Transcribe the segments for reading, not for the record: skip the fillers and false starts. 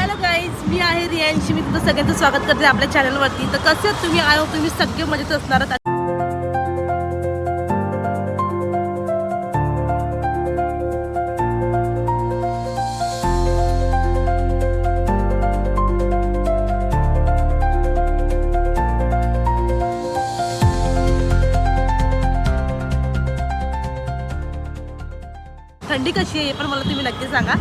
Hello guys, मी आहे रियांशी. मी तुमचं सगळ्यांचं स्वागत करते आपल्या चॅनलवरती. तर कसे तुम्ही आयो, तुम्ही सगळे मजेत असणार आहात. थंडी कशी आहे हे पण मला तुम्ही नक्की सांगा.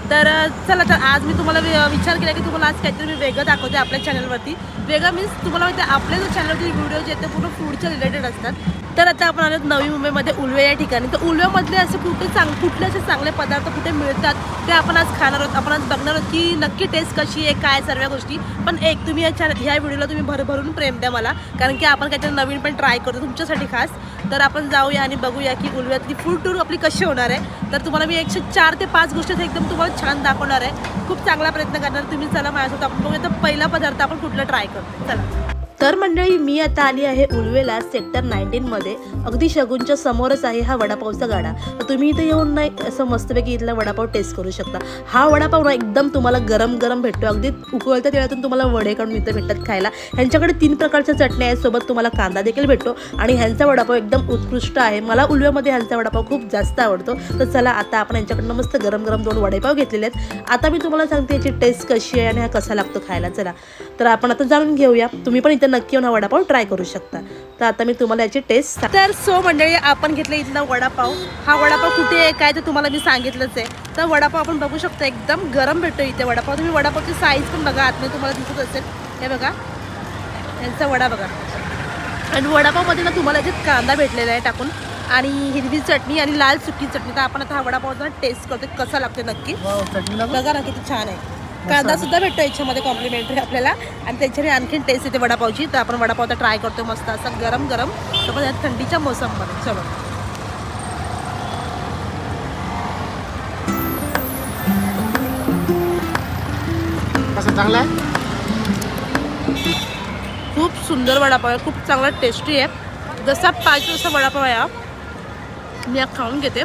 तर चला, तर आज मी तुम्हाला विचार केला की तुम्हाला आज काहीतरी मी वेगळं दाखवते आपल्या चॅनलवरती. वेगळं मीन्स तुम्हाला माहिती आहे आपल्या जो चॅनलवरती व्हिडिओ जे आहेत ते पूर्ण फूडच्या रिलेटेड असतात. तर आता आपण आलो नवी मुंबईमध्ये उल्वे या ठिकाणी. तर उल्व्यामधले असे कुठले असे चांगले पदार्थ कुठे मिळतात ते आपण आज खाणार आहोत. आपण आज बघणार आहोत की नक्की टेस्ट कशी आहे, काय सर्व गोष्टी. पण एक तुम्ही ह्या व्हिडिओला तुम्ही भरभरून प्रेम द्या मला, कारण की आपण काहीतरी नवीन पण ट्राय करतो तुमच्यासाठी खास. तर आपण जाऊया आणि बघूया की उल्व्यातली फूड टूर आपली कशी होणार आहे. तर तुम्हाला मी 104 ते 5 गोष्टी एकदम तुम्हाला छान दाखवणार आहे. खूप चांगला प्रयत्न करणार तुम्ही. चला माझ्यासोबत आपण बघूया तर पहिला पदार्थ आपण कुठला ट्राय करतो. चला. तर मंडळी, मी आता आली आहे उल्वेला सेक्टर 19 मध्ये. अगदी शगुनच्या समोरच आहे हा वडापावचा गाडा. तर तुम्ही इथे येऊन नाही असं मस्तपैकी इथला वडापाव टेस्ट करू शकता. हा वडापाव ना एकदम तुम्हाला गरम गरम भेटतो. अगदी उकळत्या तेलातून तुम्हाला वडे काढून इथं भेटतात खायला. ह्यांच्याकडे 3 प्रकारच्या चटण्या आहेत, सोबत तुम्हाला कांदा देखील भेटतो. आणि ह्यांचा वडापाव एकदम उत्कृष्ट आहे. मला उल्व्यामध्ये ह्यांचा वडापाव खूप जास्त आवडतो. तर चला, आता आपण यांच्याकडनं मस्त गरम गरम 2 वडेपाव घेतलेले आहेत. आता मी तुम्हाला सांगते याची टेस्ट कशी आहे आणि हा कसा लागतो खायला. चला, तर आपण आता जाणून घेऊया. तुम्ही पण इथं नक्की येऊन हा वडापाव ट्राय करू शकता. तर आता मी तुम्हाला याची टेस्ट. तर मंडळी, आपण घेतला इथला वडापाव. हा वडापाव कुठे आहे काय ते तुम्हाला मी सांगितलंच आहे. तर वडापाव आपण बघू शकता एकदम गरम भेटतो इथे वडापाव. तुम्ही वडापावची साईज पण बघा, आतमध्ये तुम्हाला दिसत असेल. हे बघा, यांचा वडा बघा. आणि वडापावमध्ये ना तुम्हाला याच्यात कांदा भेटलेला आहे टाकून, आणि हिरवी चटणी आणि लाल सुकी चटणी. तर आपण आता हा वडापावचा टेस्ट करतो कसा लागतो नक्की. बघा ना किती छान आहे. कांदा सुद्धा भेटतो याच्यामध्ये कॉम्प्लिमेंटरी आपल्याला, आणि त्याच्याने आणखीन टेस्ट येते वडापावची. तर आपण वडापाव आता ट्राय करतो मस्त असा गरम गरम. तर पण थंडीच्या मोसममध्ये. चलो, कसं चांगला आहे? खूप सुंदर वडापाव आहे, खूप चांगला टेस्टी आहे. जसा पाहिजे तसा वडापाव आहे. मी खाऊन घेते.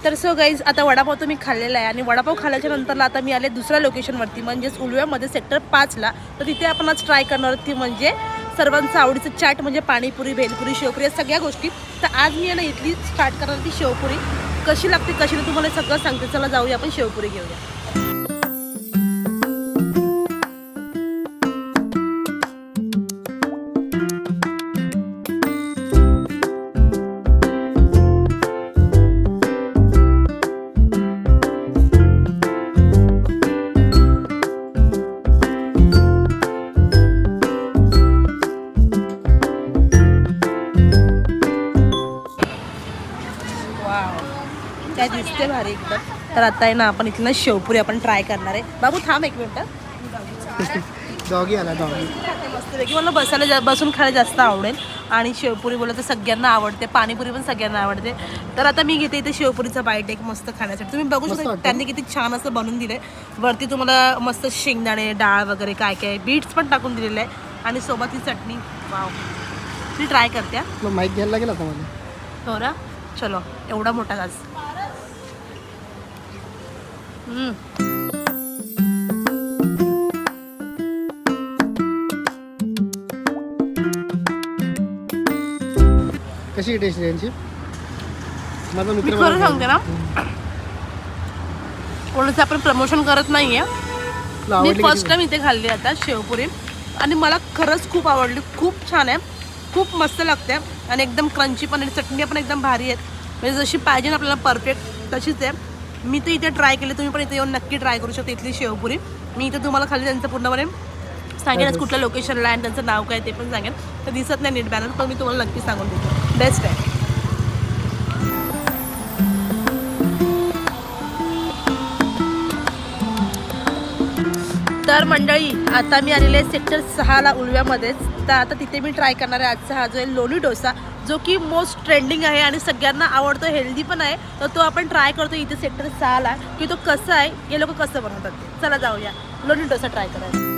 तर गाईज, आता वडापाव तर मी खाल्लेला आहे, आणि वडापाव खाल्ल्याच्या नंतरला आता मी आले दुसऱ्या लोकेशनवरती, म्हणजेच उल्व्यामध्ये सेक्टर 5ला. तर तिथे आपण आज ट्राय करणार ती म्हणजे सर्वांचं आवडीचं चाट, म्हणजे पाणीपुरी, भेलपुरी, शेवपुरी, या सगळ्या गोष्टी. तर आज मी आहे ना इथली स्टार्ट करणार ती शेवपुरी. कशी लागते कशी नाही तुम्हाला सगळं सांगते. चला जाऊया, आपण शेवपुरी घेऊया. काय दिसते भारी एकदम. तर आता आहे ना आपण इथलं शेवपुरी आपण ट्राय करणार आहे. बाबू थांब एक मिनटं. डॉगी आला, डॉगी. मस्तपैकी मला बसून खायला जास्त आवडेल. आणि शेवपुरी बोललं तर सगळ्यांना आवडते, पाणीपुरी पण सगळ्यांना आवडते. तर आता मी घेते इथे शेवपुरीचा बाईट एक मस्त खाण्यासाठी. तुम्ही बघू शकता त्यांनी किती छान असं बनवून दिलं आहे. वरती तुम्हाला मस्त शेंगदाणे, डाळ वगैरे काय काय बीट्स पण टाकून दिलेलं आहे, आणि सोबत ही चटणी. वाव, ती ट्राय करते. माईक घ्यायला लागेल आता मला. हो ना, चलो. एवढा मोठा घास. कशी टेस्ट यांची? माझा मी मित्र खरं सांगते ना, कोणाचं आपण प्रमोशन करत नाहीये. मी फर्स्ट टाइम इथे खाल्ली आता शेवपुरी, आणि मला खरंच खूप आवडली. खूप छान आहे, खूप मस्त लागते, आणि एकदम क्रंची पण, आणि चटणी पण एकदम भारी आहेत. म्हणजे जशी पाहिजे ना आपल्याला परफेक्ट तशीच आहे. मी तर इथे ट्राय केली, तुम्ही पण इथे येऊन नक्की ट्राय करू शकता इथली शेवपुरी. मी इथे तुम्हाला खाली त्यांचं पूर्णपणे सांगेनच कुठल्या लोकेशनला आहे आणि त्यांचं नाव काय ते पण सांगेन. तर दिसत नाही नीट बॅनर, पण मी तुम्हाला नक्की सांगून देतो. बेस्ट आहे. तर मंडळी, आता मी आलेले आहे सेक्टर 6ला उल्व्यामध्येच. तर आता तिथे मी ट्राय करणार आहे आजचा हा जो आहे लोणी डोसा, जो की मोस्ट ट्रेंडिंग आहे आणि सगळ्यांना आवडतो, हेल्दी पण आहे. तर तो आपण ट्राय करतो इथे सेक्टर 6ला, की तो कसा आहे, हे लोक कसं बनवतात ते. चला जाऊया लोणी डोसा ट्राय करायला.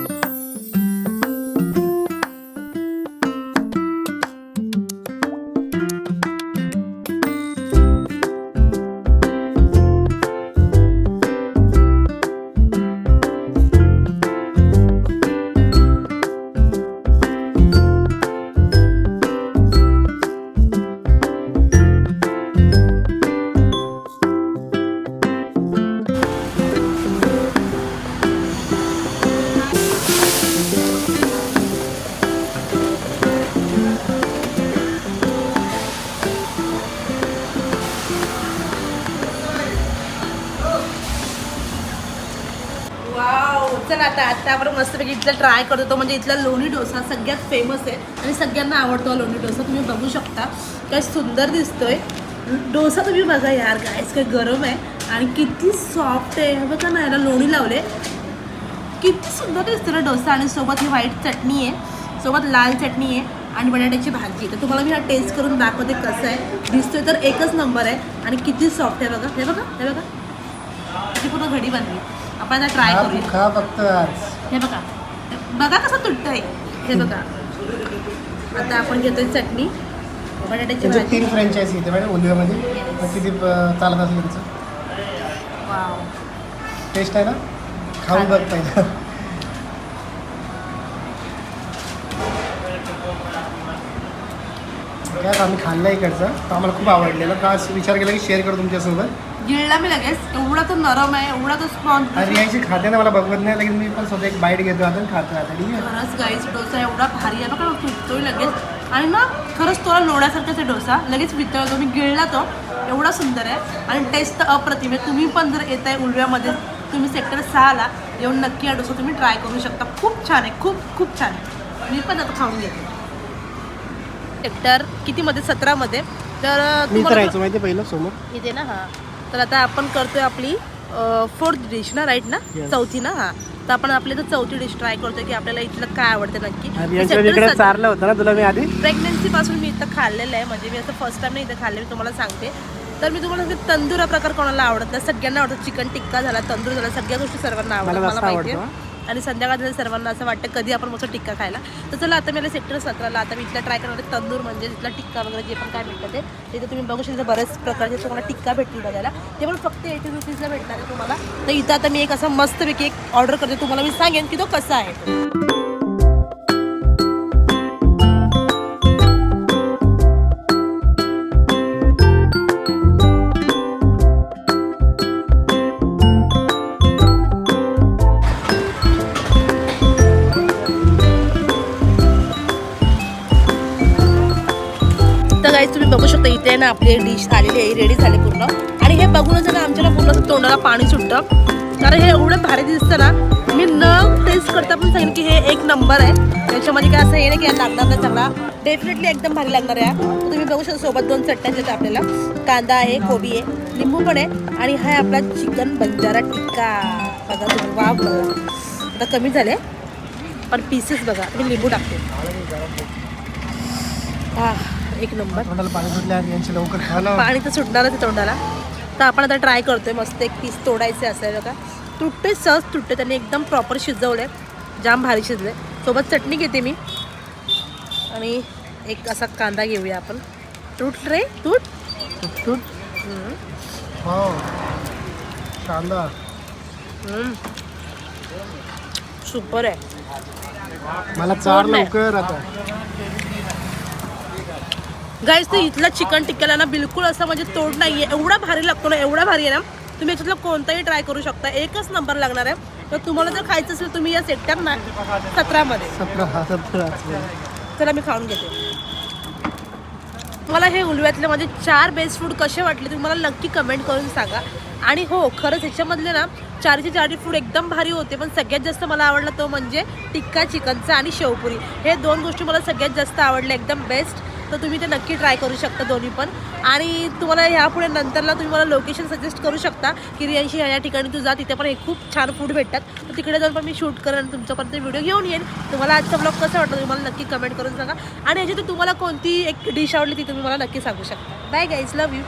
वाव. चला आता आपण मस्तपैकी इथला ट्राय करतो. म्हणजे इथला लोणी डोसा सगळ्यात फेमस आहे आणि सगळ्यांना आवडतो हा लोणी डोसा. तुम्ही बघू शकता काय सुंदर दिसतोय डोसा. तुम्ही बघा यार गाईस काय गरम आहे आणि किती सॉफ्ट आहे. हे बघा ना याला लोणी लावले. किती सुंदर दिसतो ना डोसा. आणि सोबत ही व्हाईट चटणी आहे, सोबत लाल चटणी आहे आणि बटाट्याची भाजी. तर तुम्हाला मी हा टेस्ट करून दाखवते कसं आहे. दिसतोय तर एकच नंबर आहे आणि किती सॉफ्ट आहे बघा. हे बघा हे बघा त्याची पूर्ण घडी बनली. आपण आता ट्राय करूया. खा फक्त आज. हे बघा बघा कसं तुटतंय. हे बघा आता आपण घेतोय चटणी बटाट्याची त्यांचे भाजी. 3 फ्रँचायझी येते मॅडम उलव्यामध्ये. किती चालत असेल त्यांचं वाव. टेस्ट आहे ना, खाऊन बघ पहिलं. काय आम्ही खाल्लं इकडचं तर आम्हाला खूप आवडलेलं. का असं विचार केला की शेअर करू तुमच्यासोबत. गिळला मी लगेच. एवढा तो नरम आहे, एवढा तो स्पॉन्ज. आणि रियांशी खाते ना मला बघवत नाही, लेकिन मी पण स्वतः एक बाईट घेतो आता आणि खातो आता. ठीक आहे. खरंच गाईस डोसा एवढा भारी आहे बघा तुटतोय लगेच. आणि ना खरंच थोडा लोण्यासारखाच आहे डोसा. लगेच वितळतो. मी गिळला तो. एवढा सुंदर आहे आणि टेस्ट तर अप्रतिम आहे. तुम्ही पण जर येत आहे उलव्यामध्ये, तुम्ही सेक्टर 6ला येऊन नक्की हा डोसा तुम्ही ट्राय करू शकता. खूप छान आहे, खूप खूप छान आहे. मी पण आता खाऊन घेते. सेक्टर कितीमध्ये 17मध्ये. तर मी तर राहायचं माहिती पहिलं समोर इथे ना. हां तर आता आपण करतोय आपली 4th डिश ना, राईट ना? Yes. 4थी ना. हां तर आपण आपली तर 4थी डिश ट्राय करतोय की आपल्याला इथलं काय आवडतं नक्की. इकडे चारलं होतं ना तुला मी आधी. प्रेग्नन्सीपासून मी इथं खाल्लेलं आहे. म्हणजे मी असं फर्स्ट टाइम नाही इथं खाल्लं. मी तुम्हाला सांगते तर मी तुम्हाला सांगते तंदूर हा प्रकार कोणाला आवडत नाही. सगळ्यांना आवडतं. चिकन टिक्का झाला, तंदूर झाला, सगळ्या गोष्टी सर्वांना आवडतात मला माहिती आहे. आणि संध्याकाळ झाली सर्वांना असं वाटतं कधी आपण मस्त टिक्का खायला. तर चला आता मला सेक्टर 17ला आता मी इथला ट्राय करणार आहे तंदूर. म्हणजे इथला टिक्का वगैरे जे पण काय भेटतं ते तिथे तुम्ही बघू शकता. बऱ्याच प्रकारचे तुम्हाला टिक्का भेटतील बघायला. ते पण फक्त 80 रुपीजला भेटणार आहे तुम्हाला. तर इथं आता मी एक असा मस्तपैकी एक ऑर्डर करते. तुम्हाला मी सांगेन की तो कसा आहे. तुम्ही बघू शकता इथे ना आपली डिश आलेली आहे, रेडी झाली पूर्ण. आणि हे बघूनच ना आमच्या पूर्ण तोंडाला पाणी सुटतं. कारण हे एवढं भारी दिसतं ना. मी न टेस्ट करता पण सांगेन की हे एक नंबर आहे. त्याच्यामध्ये काय असं हे नाही की लागणार नाही चांगला. डेफिनेटली एकदम भारी लागणार आहे. तर तुम्ही बघू शकता सोबत 2 चटण्या आहेत आपल्याला. कांदा आहे, कोबी आहे, लिंबू पण आहे आणि हा आहे आपला चिकन बंजारा टिक्का. बघा तुम्ही वाव बघा. आता कमी झाले पण पीसेस बघा. मी लिंबू टाकते. एक नंबर. पाणी सुटलं यांची लवकर खाणं. पाणी तर सुटणारच आहे तोंडाला. तर आपण आता ट्राय करतोय. मस्त एक पीस तोडायचे असेल बघा. तुटते सहज तुटते. त्यांनी एकदम प्रॉपर शिजवले. जाम भारी शिजले. सोबत चटणी घेते मी आणि एक असा कांदा घेऊया आपण. तुट रे तूट तूट. हो कांदा सुपर आहे. मला चार लवकर आता. गाईस तर इथला चिकन टिक्क्याला ना बिलकुल असं म्हणजे तोड नाही आहे. एवढा भारी लागतो ना, एवढा भारी आहे ना. तुम्ही याच्यातला कोणताही ट्राय करू शकता. एकच नंबर लागणार आहे. तर तुम्हाला जर खायचं असेल तुम्ही या सेक्टर 17मध्ये. 17. चला मी खाऊन घेते. मला हे उलव्यातले म्हणजे 4 बेस्ट फूड कसे वाटले तुम्ही मला नक्की कमेंट करून सांगा. आणि हो खरंच ह्याच्यामधले ना 4चे फूड एकदम भारी होते. पण सगळ्यात जास्त मला आवडला तो म्हणजे टिक्का चिकनचा आणि शेवपुरी. हे 2 गोष्टी मला सगळ्यात जास्त आवडल्या. एकदम बेस्ट. तर तुम्ही ते नक्की ट्राय करू शकता दोन्ही पण. आणि तुम्हाला ह्यापुढे नंतरला तुम्ही मला लोकेशन सजेस्ट करू शकता की रियांशी ह्या ठिकाणी तू जा, तिथे पण हे खूप छान फूड भेटतात. तर तिकडे जाऊन पण मी शूट करेन आणि तुमच्यापर्यंत व्हिडिओ घेऊन येईन. तुम्हाला आजचा ब्लॉग कसा वाटतं तुम्ही मला नक्की कमेंट करून सांगा. आणि ह्याच्यातून तुम्हाला कोणती एक डिश आवडली ती तुम्ही मला नक्की सांगू शकता. Bye guys, love you.